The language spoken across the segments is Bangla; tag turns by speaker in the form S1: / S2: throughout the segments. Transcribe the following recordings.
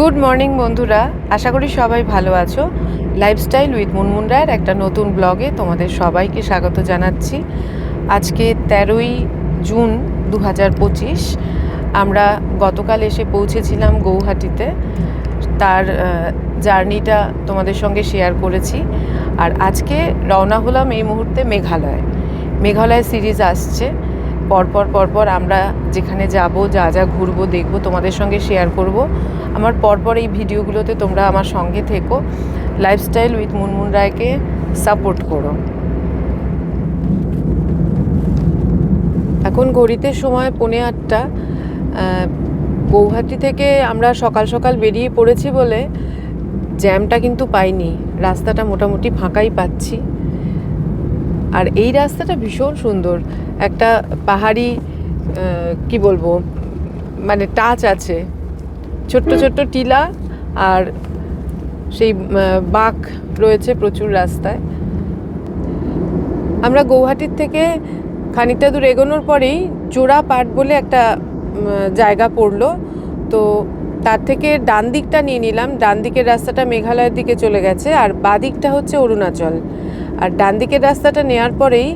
S1: গুড মর্নিং বন্ধুরা, আশা করি সবাই ভালো আছো। লাইফস্টাইল উইথ মুনমুন রায়ের একটা নতুন ব্লগে তোমাদের সবাইকে স্বাগত জানাচ্ছি। আজকে 13ই জুন 2025। আমরা গতকাল এসে পৌঁছেছিলাম গৌহাটিতে। তার জার্নিটা তোমাদের সঙ্গে শেয়ার করেছি। আর আজকে রওনা হলাম এই মুহূর্তে মেঘালয় সিরিজ আসছে। পরপর আমরা যেখানে যাব, যা যা ঘুরবো, দেখবো, তোমাদের সঙ্গে শেয়ার করব। আমার পরপর এই ভিডিওগুলোতে তোমরা আমার সঙ্গে থেকো। লাইফস্টাইল উইথ মুনমুন রায়কে সাপোর্ট করো। এখন ঘড়িতে সময় 8:45। গৌহাটি থেকে আমরা সকাল সকাল বেরিয়ে পড়েছি বলে জ্যামটা কিন্তু পাইনি। রাস্তাটা মোটামুটি ফাঁকাই পাচ্ছি। আর এই রাস্তাটা ভীষণ সুন্দর, একটা পাহাড়ি কি বলবো, মানে টাচ আছে। ছোট্ট ছোট্ট টিলা আর সেই বাঁক রয়েছে প্রচুর রাস্তায়। আমরা গৌহাটির থেকে খানিকটা দূর এগোনোর পরেই জোড়াপাট বলে একটা জায়গা পড়লো। তো তার থেকে ডান দিকটা নিয়ে নিলাম। ডান দিকের রাস্তাটা মেঘালয়ের দিকে চলে গেছে, আর বাঁ দিকটা হচ্ছে অরুণাচল। আর ডান দিকের রাস্তাটা নেওয়ার পরেই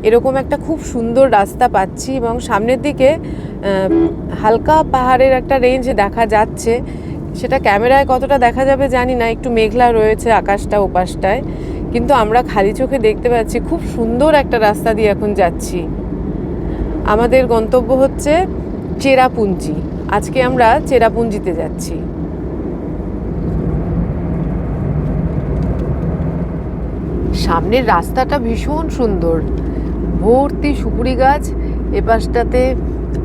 S1: এরকম একটা খুব সুন্দর রাস্তা পাচ্ছি, এবং সামনের দিকে হালকা পাহাড়ের একটা রেঞ্জ দেখা যাচ্ছে। সেটা ক্যামেরায় কতটা দেখা যাবে জানি না, একটু মেঘলা রয়েছে আকাশটা ওপাশটায়, কিন্তু আমরা খালি চোখে দেখতে পাচ্ছি খুব সুন্দর একটা রাস্তা দিয়ে এখন যাচ্ছি। আমাদের গন্তব্য হচ্ছে চেরাপুঞ্জি। আজকে আমরা চেরাপুঞ্জিতে যাচ্ছি। সামনের রাস্তাটা ভীষণ সুন্দর, ভর্তি সুপুরি গাছ, এপাশটাতে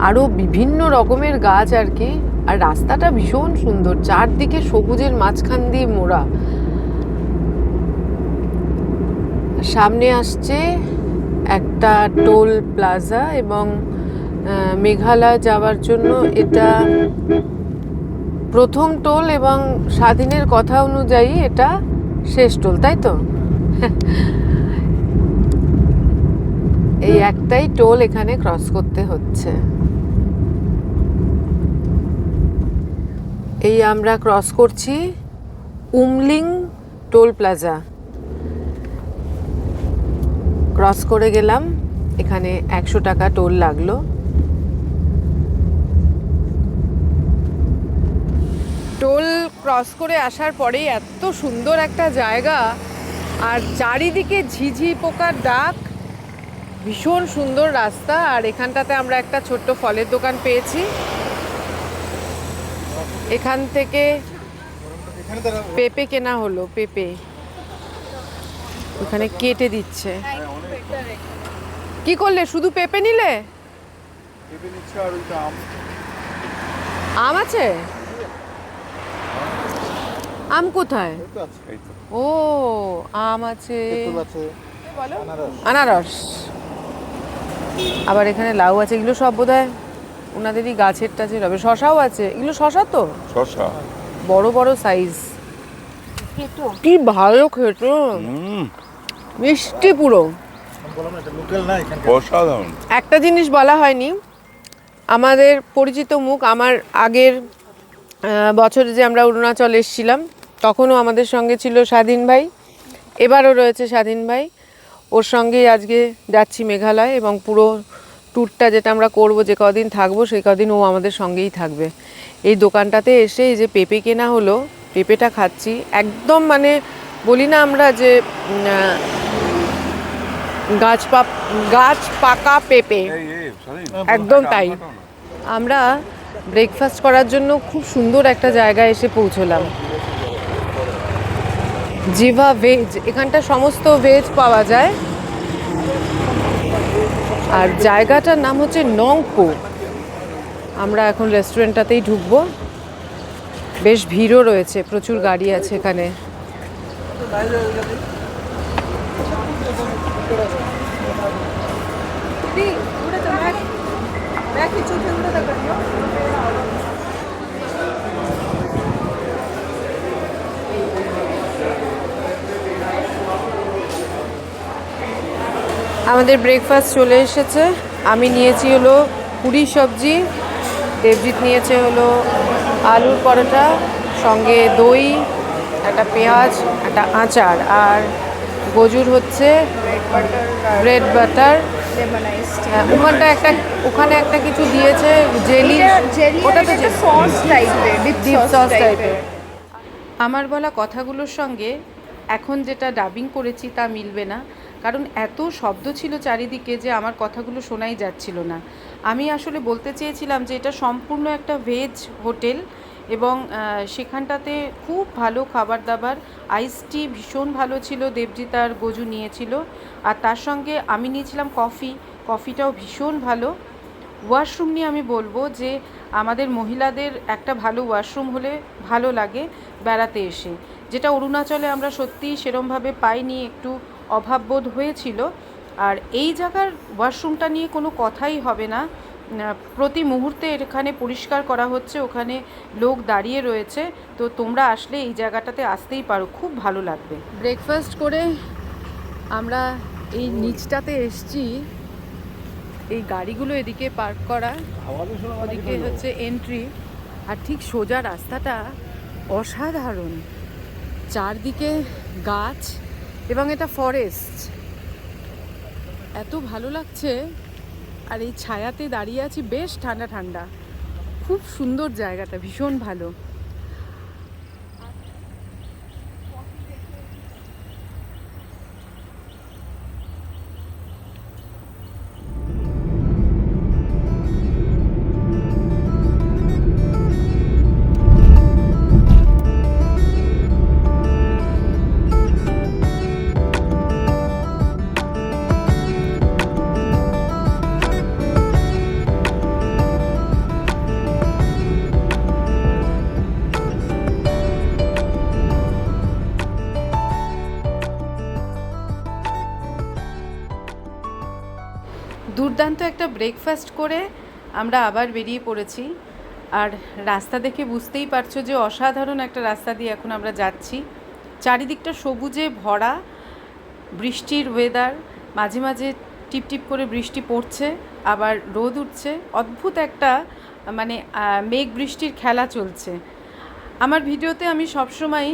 S1: আরও বিভিন্ন রকমের গাছ আর কি। আর রাস্তাটা ভীষণ সুন্দর, চারদিকে সবুজের মাঝখান দিয়ে মোড়া। সামনে আসছে একটা টোল প্লাজা, এবং মেঘালয় যাওয়ার জন্য এটা প্রথম টোল, এবং স্বাধীনের কথা অনুযায়ী এটা শেষ টোল, তাই তো? এই একটাই টোল এখানে ক্রস করতে হচ্ছে। এই আমরা ক্রস করছি উমলিং টোল প্লাজা। ক্রস করে গেলাম, এখানে 100 টাকা টোল লাগলো। টোল ক্রস করে আসার পরেই এত সুন্দর একটা জায়গা, আর চারিদিকে ঝিঝি পোকার ডাক, ভীষণ সুন্দর রাস্তা। আর এখানটাতে আমরা একটা ছোট্ট ফলের দোকান পেয়েছি। এখান থেকে পেঁপে কেনা হলো। পেঁপে ওখানে কেটে দিচ্ছে। কি করলে, শুধু পেঁপে নিলে? আম আছে? আম কোথায়? ও, আম আছে, আনারস, আবার এখানে লাউ আছে। এগুলো সব বোধহয় ওনাদেরই গাছের টাছের হবে। শশাও আছে। এগুলো শশা তো? শশা বড় বড় সাইজ, কি ভালো খেতে, মিষ্টি পুরো। একটা জিনিস বলা হয়নি, আমাদের পরিচিত মুখ। আমার আগের বছরে যে আমরা অরুণাচল এসেছিলাম, তখনও আমাদের সঙ্গে ছিল স্বাধীন ভাই। এবারও রয়েছে স্বাধীন ভাই, ওর সঙ্গেই আজকে যাচ্ছি মেঘালয়। এবং পুরো ট্যুরটা যেটা আমরা করব, যে কদিন থাকবো সেই কদিন ও আমাদের সঙ্গেই থাকবে। এই দোকানটাতে এসে এই যে পেঁপে কেনা হলো, পেঁপেটা খাচ্ছি। একদম মানে বলি না আমরা যে গাছ পাকা পেঁপে, একদম তাই। আমরা ব্রেকফাস্ট করার জন্য খুব সুন্দর একটা জায়গায় এসে পৌঁছলাম, জিভা ভেজ। এখানটা সমস্ত ভেজ পাওয়া যায়। আর জায়গাটার নাম হচ্ছে নংপো। আমরা এখন রেস্টুরেন্টটাতেই ঢুকবো। বেশ ভিড়ও রয়েছে, প্রচুর গাড়ি আছে এখানে। আমাদের ব্রেকফাস্ট চলে এসেছে। আমি নিয়েছি হলো পুরি সবজি, দেবজিৎ নিয়েছে হলো আলুর পরোটা, সঙ্গে দই, একটা পেঁয়াজ, একটা আচার, আর গজুর হচ্ছে ব্রেড বাটার। ওখানে একটা কিছু দিয়েছে জেলি, ওটা তো
S2: সস টাইপের, ডিপ সস টাইপের।
S1: আমার বলা কথাগুলোর সঙ্গে এখন যেটা ডাবিং করেছি তা মিলবে না, কারণ এত শব্দ ছিল চারিদিকে যে আমার কথাগুলো শোনাই যাচ্ছিল না। আমি আসলে বলতে চেয়েছিলাম যে এটা সম্পূর্ণ একটা ভেজ হোটেল এবং সেখানটাতে খুব ভালো খাবার দাবার, আইস টি ভীষণ ভালো ছিল, দেবজিৎ আর গজু নিয়েছিল, আর তার সঙ্গে আমি নিয়েছিলাম কফিটাও ভীষণ ভালো। ওয়াশরুম নিয়ে আমি বলবো যে আমাদের মহিলাদের একটা ভালো ওয়াশরুম হলে ভালো লাগে বেড়াতে এসে, যেটা অরুণাচলে আমরা সত্যিই সেরমভাবে পাইনি, একটু অভাববোধ হয়েছিল। আর এই জায়গার ওয়াশরুমটা নিয়ে কোনো কথাই হবে না, প্রতি মুহূর্তে এখানে পরিষ্কার করা হচ্ছে, ওখানে লোক দাঁড়িয়ে রয়েছে, তো তোমরা আসলে এই জায়গাটাতে আসতেই পারো, খুব ভালো লাগবে। ব্রেকফাস্ট করে আমরা এই নিচটাতে এসছি, এই গাড়িগুলো এদিকে পার্ক করা, ওদিকে হচ্ছে এন্ট্রি, আর ঠিক সোজা রাস্তাটা অসাধারণ, চারদিকে গাছ এবং এটা ফরেস্ট, এত ভালো লাগছে। আর এই ছায়াতে দাঁড়িয়ে আছি, বেশ ঠান্ডা ঠান্ডা, খুব সুন্দর জায়গাটা, ভীষণ ভালো। দুর্দান্ত একটা ব্রেকফাস্ট করে আমরা আবার বেরিয়ে পড়েছি, আর রাস্তা দেখে বুঝতেই পারছো যে অসাধারণ একটা রাস্তা দিয়ে এখন আমরা যাচ্ছি। চারিদিকটা সবুজে ভরা, বৃষ্টির ওয়েদার, মাঝে মাঝে টিপটিপ করে বৃষ্টি পড়ছে, আবার রোদ উঠছে, অদ্ভুত একটা মানে মেঘ বৃষ্টির খেলা চলছে। আমার ভিডিওতে আমি সবসময়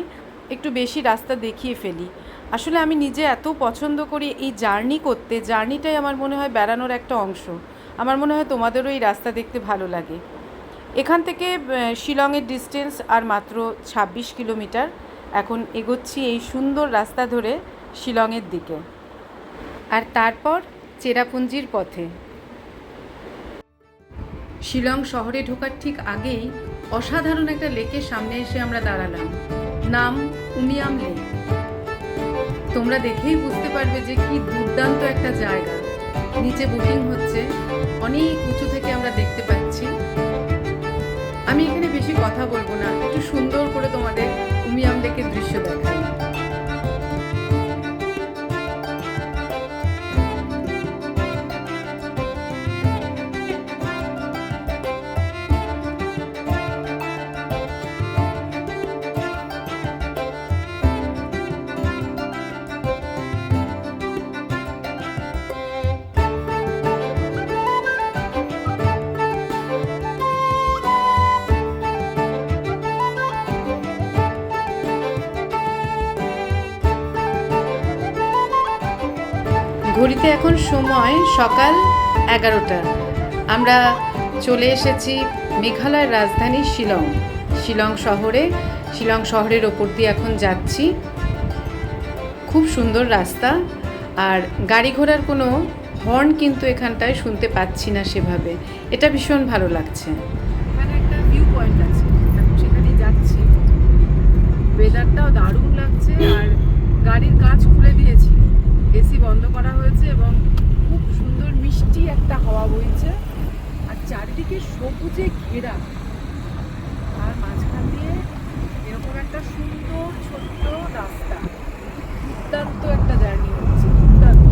S1: একটু বেশি রাস্তা দেখিয়ে ফেলি, আসলে আমি নিজে এত পছন্দ করি এই জার্নি করতে, জার্নিটাই আমার মনে হয় বেড়ানোর একটা অংশ। আমার মনে হয় তোমাদেরও এই রাস্তা দেখতে ভালো লাগে। এখান থেকে শিলংয়ের ডিস্টেন্স আর মাত্র 26 কিলোমিটার। এখন এগোচ্ছি এই সুন্দর রাস্তা ধরে শিলংয়ের দিকে, আর তারপর চেরাপুঞ্জির পথে। শিলং শহরে ঢোকার ঠিক আগেই অসাধারণ একটা লেকের সামনে এসে আমরা দাঁড়ালাম, নাম উমিয়াম লেক। তোমরা দেখেই বুঝতে পারবে যে কি দুর্দান্ত একটা জায়গা। নিচে বোটিং হচ্ছে, অনেক উঁচু থেকে আমরা দেখতে পাচ্ছি। আমি এখানে বেশি কথা বলবো না, একটু সুন্দর করে তোমাদের উমিয়াম লেকের দৃশ্য দেখাই। ঘড়িতে এখন সময় সকাল 11টা। আমরা চলে এসেছি মেঘালয়ের রাজধানী শিলং শহরের ওপর দিয়ে এখন যাচ্ছি। খুব সুন্দর রাস্তা, আর গাড়ি ঘোড়ার কোনো হর্ন কিন্তু এখানটায় শুনতে পাচ্ছি না সেভাবে, এটা ভীষণ ভালো লাগছে। এখানে একটা ভিউ পয়েন্ট আছে, এখন সেখানেই যাচ্ছি। ওয়েদারটাও দারুণ লাগছে, আর গাড়ির কাঁচ খুলে দিয়েছি, এসি বন্ধ করা হয়েছে এবং খুব সুন্দর মিষ্টি একটা হাওয়া বইছে, আর চারিদিকে সবুজে ঘেরা, আর মাঝখান দিয়ে এরকম একটা সুন্দর ছোট্ট রাস্তা। দুর্দান্ত একটা জার্নি হচ্ছে, দুর্দান্ত।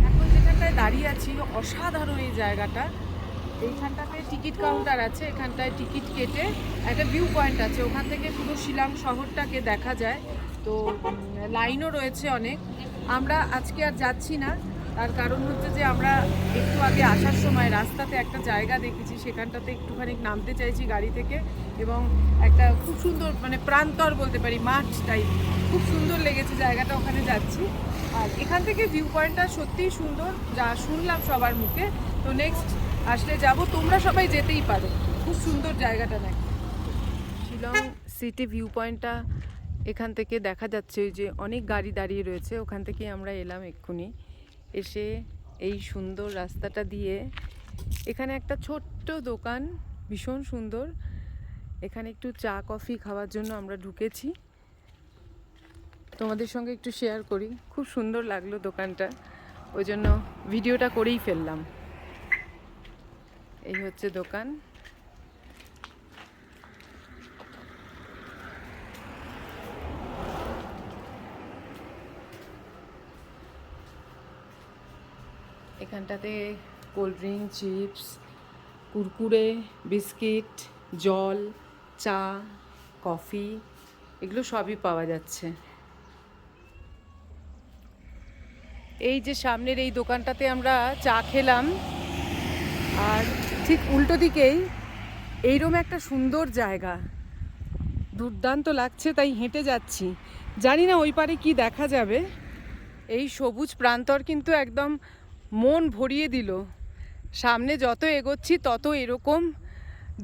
S1: এখন যেখানটায় দাঁড়িয়ে আছি অসাধারণ এই জায়গাটা। এইখানটাতে টিকিট কাউন্টার আছে, এখানটায় টিকিট কেটে একটা ভিউ পয়েন্ট আছে, ওখান থেকে পুরো শিলং শহরটাকে দেখা যায়। তো লাইনও রয়েছে অনেক। আমরা আজকে আর যাচ্ছি না, তার কারণ হচ্ছে যে আমরা একটু আগে আসার সময় রাস্তাতে একটা জায়গা দেখেছি, সেখানটাতে একটুখানি নামতে চাইছি গাড়ি থেকে, এবং একটা খুব সুন্দর মানে প্রান্তর বলতে পারি, মাঠ টাইপ, খুব সুন্দর লেগেছে জায়গাটা, ওখানে যাচ্ছি। আর এখান থেকে ভিউ পয়েন্টটা সত্যিই সুন্দর, যা শুনলাম সবার মুখে। তো নেক্সট আসলে যাব, তোমরা সবাই যেতেই পারো, খুব সুন্দর জায়গাটা নাকি। শিলং সিটি ভিউ পয়েন্টটা এখান থেকে দেখা যাচ্ছে, ওই যে অনেক গাড়ি দাঁড়িয়ে রয়েছে, ওখান থেকে আমরা এলাম এক্ষুনি। এসে এই সুন্দর রাস্তাটা দিয়ে এখানে একটা ছোট্ট দোকান, ভীষণ সুন্দর, এখানে একটু চা কফি খাওয়ার জন্য আমরা ঢুকেছি। তোমাদের সঙ্গে একটু শেয়ার করি, খুব সুন্দর লাগলো দোকানটা, ওই জন্য ভিডিওটা করেই ফেললাম। এই হচ্ছে দোকান। এখানটাতে cold drink, chips, Kurkure, biscuit, জল, চা, কফি, এগুলো সবই পাওয়া যাচ্ছে। এই যে সামনের এই দোকানটাতে আমরা চা খেলাম, আর ঠিক উল্টো দিকেই এইরকম একটা সুন্দর জায়গা, দুর্দান্ত লাগছে, তাই হেঁটে যাচ্ছি। জানি না ওই পারে কি দেখা যাবে। এই সবুজ প্রান্তর কিন্তু একদম মন ভরিয়ে দিল। সামনে যত এগোচ্ছি তত এরকম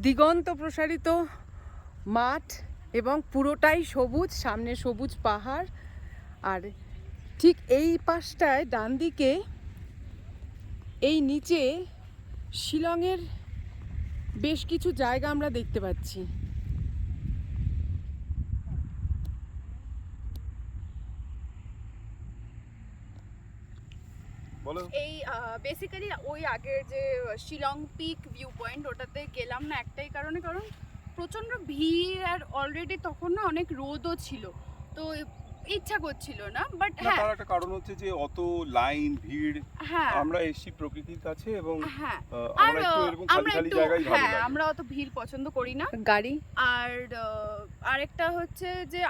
S1: দিগন্ত প্রসারিত মাঠ, এবং পুরোটাই সবুজ, সামনে সবুজ পাহাড়। আর ঠিক এই পাশটায় ডান দিকে এই নিচে শিলংয়ের বেশ কিছু জায়গা আমরা দেখতে পাচ্ছি।
S2: এই বেসিক্যালি ওই আগের যে শিলং পিক ভিউ পয়েন্ট, ওটাতে গেলাম না একটাই কারণে, কারণ প্রচণ্ড ভিড়, আর অলরেডি তখন না অনেক রোদও ছিল, তো ইচ্ছা করছিল না। বাট হ্যাঁ,
S3: তার একটা কারণ হচ্ছে যে অত লাইন ভিড়,
S2: হ্যাঁ
S3: আমরা এসছি প্রকৃতির কাছে, এবং
S2: হ্যাঁ,
S3: আমরা একটু এরকম খালি খালি জায়গায় ভালো
S2: হ্যাঁ,
S3: লাগে।
S2: আমরা অত ভিড় পছন্দ করি না
S1: গাড়ি।
S2: আর আরেকটা হচ্ছে যে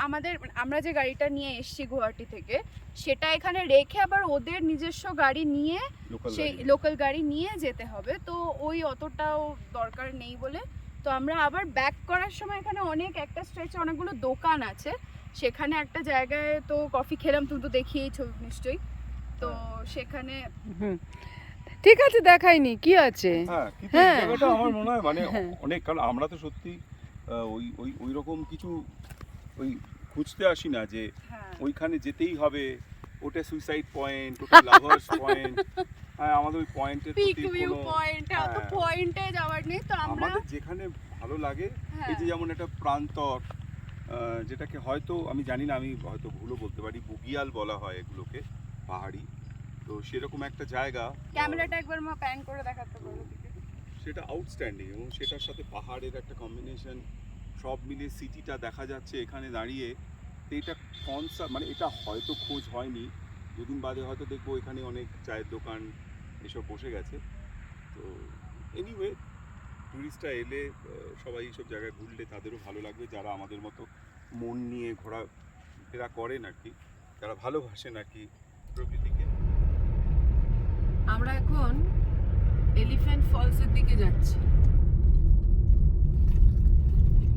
S2: আমরা যে গাড়িটা নিয়ে এসেছি গুয়াহাটি থেকে, সেটা এখানে রেখে আবার ওদের নিজস্ব গাড়ি নিয়ে, সেই লোকাল গাড়ি নিয়ে যেতে হবে, তো ওই অতটাও দরকার নেই বলে। তো আমরা আবার ব্যাক করার সময় এখানে একটা স্ট্রেচে অনেকগুলো দোকান আছে, সেখানে একটা জায়গায় তো কফি খেলাম, তুমি তো দেখিয়েছো নিশ্চয়ই, তো সেখানে
S1: ঠিক আছে, দেখাইনি কি আছে।
S3: হ্যাঁ, কিন্তু
S1: হ্যাঁ।
S3: এই জায়গাটা আমার মনে হয় মানে
S1: হ্যাঁ।
S3: অনেক, কারণ আমরা তো সত্যি ওই ওই ওই রকম কিছু ওই খুঁজতে আসি না যে
S2: হ্যাঁ
S3: ওইখানে যেতেই হবে, ওটা সুইসাইড পয়েন্ট, ওটা লাভার্স পয়েন্ট। হ্যাঁ, আমাদের ওই পয়েন্টের
S2: পিক
S3: প্রতি
S2: ভিউ
S3: কোনো
S2: পয়েন্ট, অত
S3: হ্যাঁ।
S2: পয়েন্টে যাওয়ার নেই, তো আমরা
S3: আমাদের যেখানে ভালো লাগে,
S2: হ্যাঁ।
S3: এই যে যেমন একটা প্রান্তর, যেটাকে হয়তো আমি জানি না, আমি হয়তো ভুলও বলতে পারি, বুগিয়াল বলা হয় এগুলোকে, পাহাড়ি, তো সেরকম একটা জায়গা।
S2: ক্যামেরাটা একবার মা প্যান করে দেখাতে পারো দিকে।
S3: সেটা আউটস্ট্যান্ডিং, এবং সেটার সাথে পাহাড়ের একটা কম্বিনেশন, সব মিলিয়ে সিটিটা দেখা যাচ্ছে এখানে দাঁড়িয়ে। তো এটা কনসার্ট, মানে এটা হয়তো খোঁজ হয়নি, দুদিন বাদে হয়তো দেখবো এখানে অনেক চায়ের দোকান এসব বসে গেছে। তো এনিওয়ে, টুরিস্টরা এলে সবাই এইসব জায়গায় ঘুরলে তাদেরও ভালো লাগবে, যারা আমাদের মতো মন নিয়ে ঘোরাফেরা করেন আর কি, যারা ভালোবাসেন আর কি প্রকৃতিকে।
S1: আমরা এখন এলিফ্যান্ট ফলসের দিকে যাচ্ছি।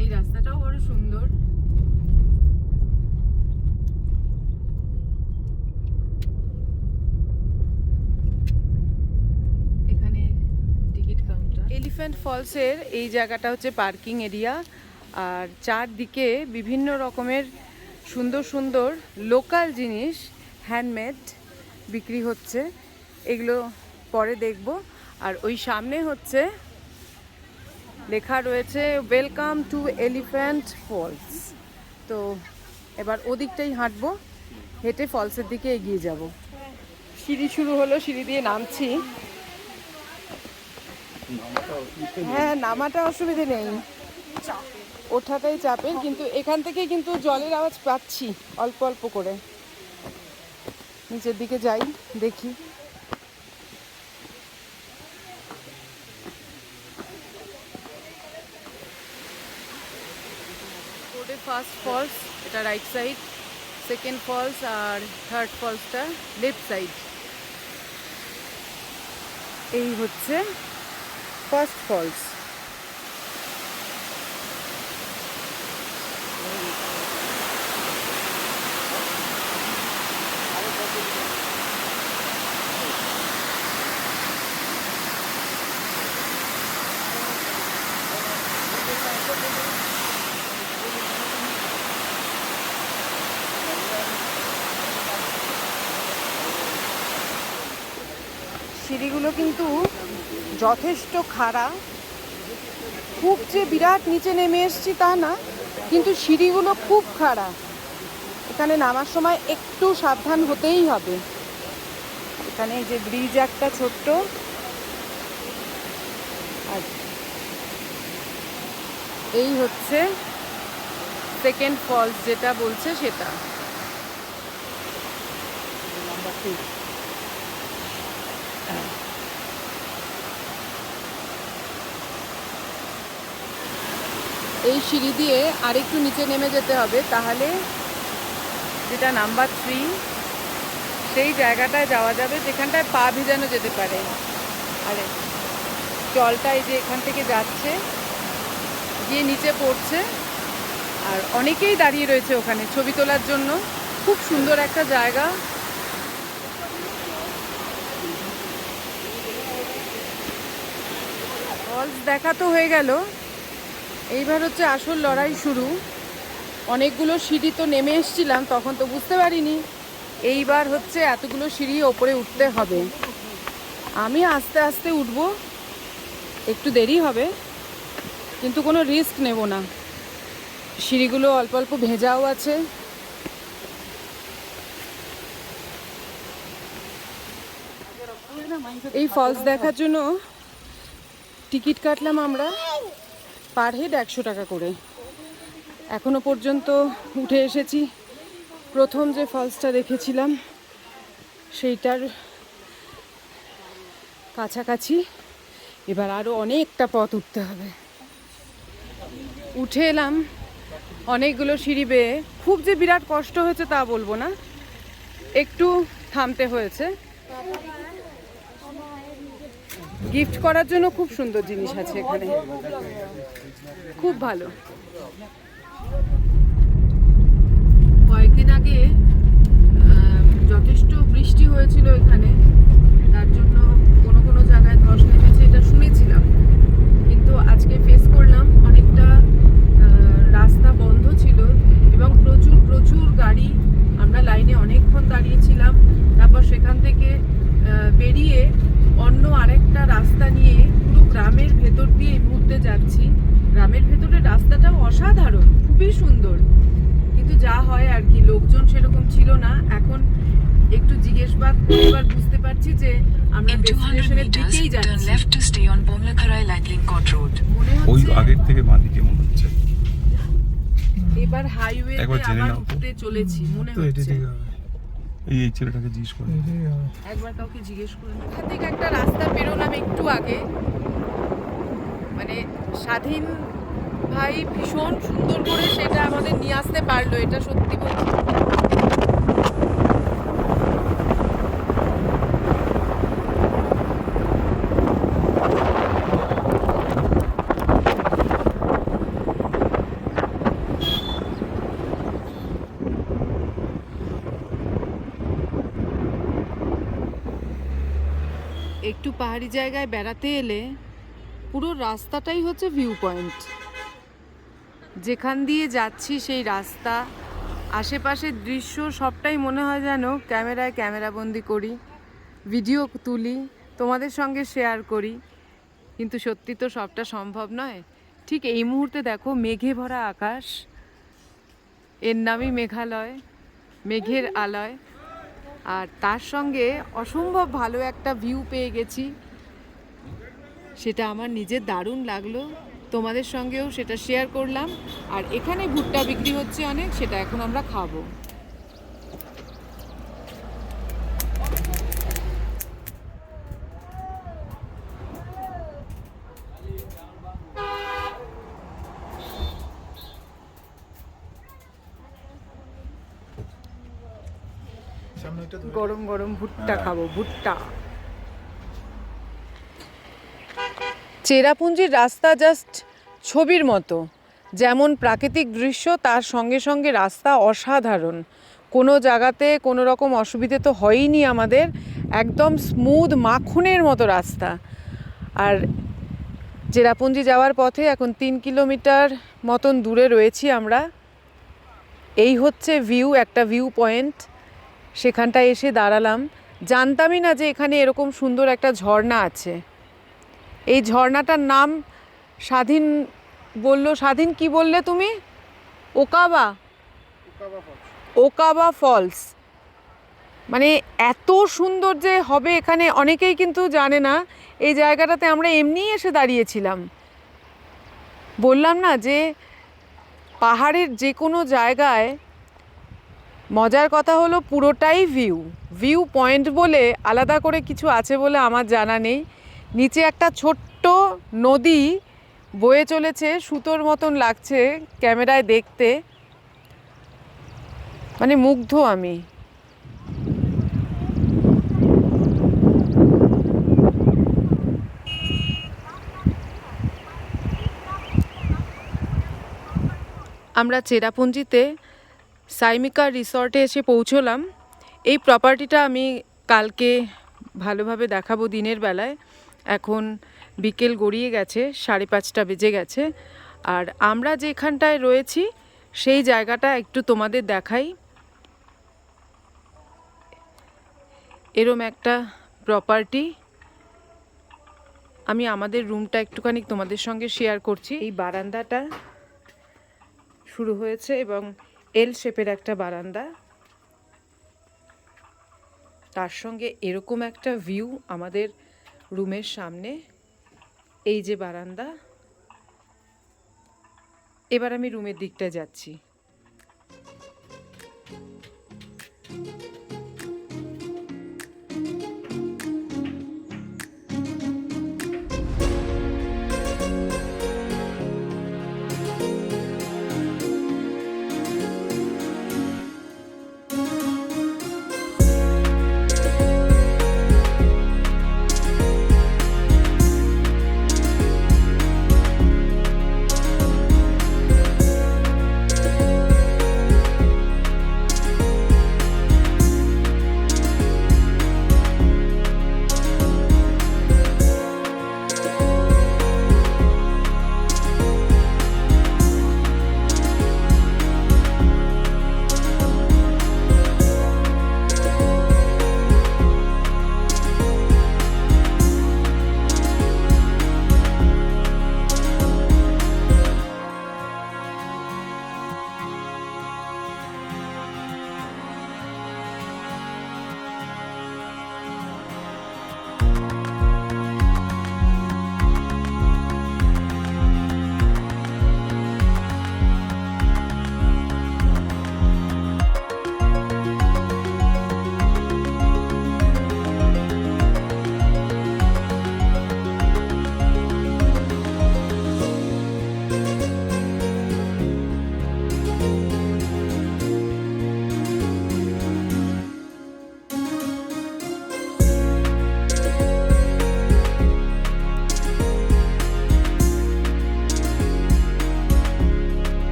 S1: এই রাস্তাটাও বড় সুন্দর। এখানে টিকিট কাউন্টার। এলিফ্যান্ট ফলসের এই জায়গাটা হচ্ছে পার্কিং এরিয়া, আর চারদিকে বিভিন্ন রকমের সুন্দর সুন্দর লোকাল জিনিস, হ্যান্ডমেড বিক্রি হচ্ছে, এগুলো পরে দেখব। আর ওই সামনে হচ্ছে লেখা রয়েছে ওয়েলকাম টু এলিফ্যান্ট ফলস। তো এবার ওদিকটাই হাঁটবো, হেঁটে ফলসের দিকে এগিয়ে যাব। সিঁড়ি শুরু হলো, সিঁড়ি দিয়ে নামছি। হ্যাঁ, নামাটা অসুবিধে নেই, ওঠাটাই চাপের, কিন্তু এখান থেকে কিন্তু জলের আওয়াজ পাচ্ছি অল্প অল্প করে। নিচের দিকে যাই, দেখি। রোডে ফার্স্ট ফলস, এটা রাইট সাইড, সেকেন্ড ফলস আর থার্ড ফলসটা লেফট সাইড। এই হচ্ছে ফার্স্ট ফলস। সিঁড়িগুলো কিন্তু যথেষ্ট খাড়া, খুব যে বিরাট নিচে নেমে এসেছি তা না, কিন্তু সিঁড়িগুলো খুব খাড়া। এখানে নামার সময় একটু সাবধান হতেই হবে। এখানে এই যে ব্রিজ একটা ছোট্ট, আর এই হচ্ছে সেকেন্ড ফলস যেটা বলছে সেটা। এই সিঁড়ি দিয়ে আরেকটু নিচে নেমে যেতে হবে, তাহলে যেটা নাম্বার 3 সেই জায়গাটায় যাওয়া যাবে, যেখানটায় পা ভিজানো যেতে পারে। আরে জলটা এই যে এখান থেকে যাচ্ছে, গিয়ে নিচে পড়ছে, আর অনেকেই দাঁড়িয়ে রয়েছে ওখানে ছবি তোলার জন্য। খুব সুন্দর একটা জায়গা। ফলস দেখা তো হয়ে গেল, এইবার হচ্ছে আসল লড়াই শুরু। অনেকগুলো সিঁড়ি তো নেমে এসেছিলাম, তখন তো বুঝতে পারিনি এইবার হচ্ছে এতগুলো সিঁড়ি ওপরে উঠতে হবে। আমি আস্তে আস্তে উঠব, একটু দেরি হবে, কিন্তু কোনো রিস্ক নেব না। সিঁড়িগুলো অল্প অল্প ভেজাও আছে। এই ফলস দেখার জন্য টিকিট কাটলাম আমরা, পার হেড 100 টাকা করে। এখনো পর্যন্ত উঠে এসেছি প্রথম যে ফলসটা দেখেছিলাম সেইটার কাছাকাছি। এবার আরও অনেকটা পথ উঠতে হবে। উঠে এলাম অনেকগুলো সিঁড়ি বেয়ে। খুব যে বিরাট কষ্ট হয়েছে তা বলবো না, একটু থামতে হয়েছে। গিফট করার জন্য খুব সুন্দর জিনিস আছে এখানে, খুব ভালো। কয়েকদিন আগে যথেষ্ট বৃষ্টি হয়েছিল এখানে, তার জন্য কোনো কোনো জায়গায় ধস নেমেছে এটা শুনেছিলাম, কিন্তু আজকে ফেস করলাম অনেকটা রাস্তা বন্ধ ছিল এবং প্রচুর প্রচুর গাড়ি। আমরা লাইনে অনেকক্ষণ দাঁড়িয়েছিলাম, তারপর সেখান থেকে বেরিয়ে অন্য আরেকটা রাস্তা নিয়ে পুরো গ্রামের ভেতর দিয়ে এই মুহূর্তে যাচ্ছি। গ্রামের ভেতরের রাস্তাটাও অসাধারণ, খুবই সুন্দর, কিন্তু যা হয় আর কি, লোকজন সেরকম ছিল না। এখন একটু জিজ্ঞেসবাদ করে এবার বুঝতে পারছি যে আমরা ডেস্টিনেশনের দিকেই যাচ্ছি।
S3: ওই আগের থেকে বাঁদিকে মনে হচ্ছে
S1: এবার হাইওয়েতে আবার উঠতে চলেছি মনে হচ্ছে।
S3: এই ছেলেটাকে জিজ্ঞেস করে,
S1: একবার কাউকে জিজ্ঞেস করে। এখান থেকে একটা রাস্তা বেরোলাম একটু আগে, মানে স্বাধীন ভাই ভীষণ সুন্দর করে সেটা আমাদের নিয়ে আসতে পারলো, এটা সত্যি বলছি। একটু পাহাড়ি জায়গায় বেড়াতে এলে পুরো রাস্তাটাই হচ্ছে ভিউ পয়েন্ট। যেখান দিয়ে যাচ্ছি সেই রাস্তা, আশেপাশের দৃশ্য সবটাই মনে হয় যেন ক্যামেরায় ক্যামেরাবন্দি করি, ভিডিও তুলি, তোমাদের সঙ্গে শেয়ার করি, কিন্তু সত্যি তো সবটা সম্ভব নয়। ঠিক এই মুহূর্তে দেখো মেঘে ভরা আকাশ, এর নামই মেঘালয়, মেঘের আলয়। আর তার সঙ্গে অসম্ভব ভালো একটা ভিউ পেয়ে গেছি, সেটা আমার নিজের দারুণ লাগলো। তোমাদের সঙ্গেও সেটা শেয়ার করলাম। আর এখানে ভুট্টা বিক্রি হচ্ছে অনেক, সেটা এখন আমরা খাবো। গরম গরম ভুট্টা খাবো, ভুট্টা। চেরাপুঞ্জির রাস্তা জাস্ট ছবির মতো, যেমন প্রাকৃতিক দৃশ্য তার সঙ্গে সঙ্গে রাস্তা অসাধারণ। কোনো জায়গাতে কোনো রকম অসুবিধে তো হয়ইনি আমাদের, একদম স্মুথ মাখনের মতো রাস্তা। আর চেরাপুঞ্জি যাওয়ার পথে এখন 3 কিলোমিটার মতন দূরে রয়েছি আমরা। এই হচ্ছে ভিউ, একটা ভিউ পয়েন্ট, সেখানটায় এসে দাঁড়ালাম। জানতামই না যে এখানে এরকম সুন্দর একটা ঝর্ণা আছে। এই ঝর্ণাটার নাম স্বাধীন বললো। স্বাধীন কি বললে তুমি? ওকাবা, ওকাবা ফলস। মানে এত সুন্দর যে হবে এখানে অনেকেই কিন্তু জানে না। এই জায়গাটাতে আমরা এমনিই এসে দাঁড়িয়েছিলাম। বললাম না যে পাহাড়ের যে কোনো জায়গায় মজার কথা হলো পুরোটাই ভিউ পয়েন্ট বলে আলাদা করে কিছু আছে বলে আমার জানা নেই। নিচে একটা ছোট্ট নদী বয়ে চলেছে, সুতোর মতন লাগছে ক্যামেরায় দেখতে, মানে মুগ্ধ আমি। আমরা চেরাপুঞ্জিতে সাইমিকা রিসর্টে এসে পৌঁছলাম। এই প্রপার্টিটা আমি কালকে ভালোভাবে দেখাবো দিনের বেলায়। এখন বিকেল গড়িয়ে গেছে, 5:30 বেজে গেছে। আর আমরা যেখানটায় রয়েছি সেই জায়গাটা একটু তোমাদের দেখাই। এরম একটা প্রপার্টি। আমি আমাদের রুমটা একটুখানি তোমাদের সঙ্গে শেয়ার করছি। এই বারান্দাটা শুরু হয়েছে এবং এল শেপের একটা বারান্দা, তার সঙ্গে এরকম একটা ভিউ আমাদের রুমের সামনে। এই যে বারান্দা। এবার আমি রুমের দিকটা যাচ্ছি।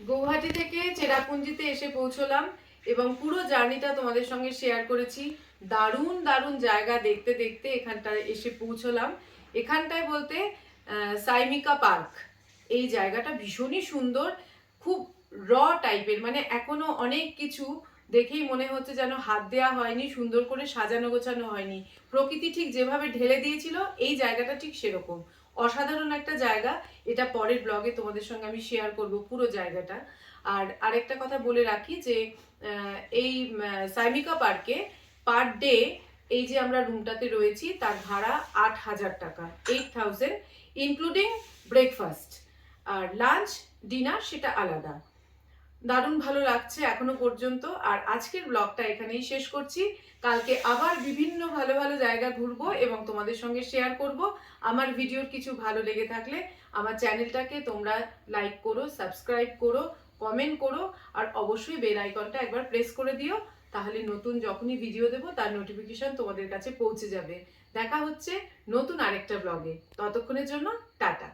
S1: গৌহাটি থেকে চেরাপুঞ্জিতে এসে পৌঁছলাম এবং পুরো জার্নিটা তোমাদের সঙ্গে শেয়ার করেছি। দারুণ দারুণ জায়গা দেখতে দেখতে এখানটায় এসে পৌঁছলাম। এখানটায় বলতে সাইমিকা পার্ক। এই জায়গাটা ভীষণই সুন্দর, খুব র টাইপের, মানে এখনো অনেক কিছু দেখেই মনে হচ্ছে যেন হাত দেওয়া হয়নি, সুন্দর করে সাজানো গোছানো হয়নি। প্রকৃতি ঠিক যেভাবে ঢেলে দিয়েছিল এই জায়গাটা ঠিক সেরকম। অসাধারণ একটা জায়গা। এটা পরের ব্লগে তোমাদের সঙ্গে আমি শেয়ার করব পুরো জায়গাটা। আর আরেকটা কথা বলে রাখি যে এই সাইমিকা পার্কে পার ডে এই যে আমরা রুমটাতে রয়েছি তার ভাড়া 8,000 টাকা, 8,000 ইনক্লুডিং ব্রেকফাস্ট। আর লাঞ্চ ডিনার সেটা আলাদা। দারুণ ভালো লাগছে এখনো পর্যন্ত। আর আজকের ব্লগটা এখানেই শেষ করছি। কালকে আবার বিভিন্ন ভালো ভালো জায়গা ঘুরবো এবং তোমাদের সঙ্গে শেয়ার করব। আমার ভিডিওর কিছু ভালো লেগে থাকলে আমার চ্যানেলটাকে তোমরা লাইক করো, সাবস্ক্রাইব করো, কমেন্ট করো, আর অবশ্যই বেল আইকনটা একবার প্রেস করে দিও। তাহলে নতুন যখনই ভিডিও দেবো তার নোটিফিকেশন তোমাদের কাছে পৌঁছে যাবে। দেখা হচ্ছে নতুন আরেকটা ব্লগে। ততক্ষণের জন্য টাটা।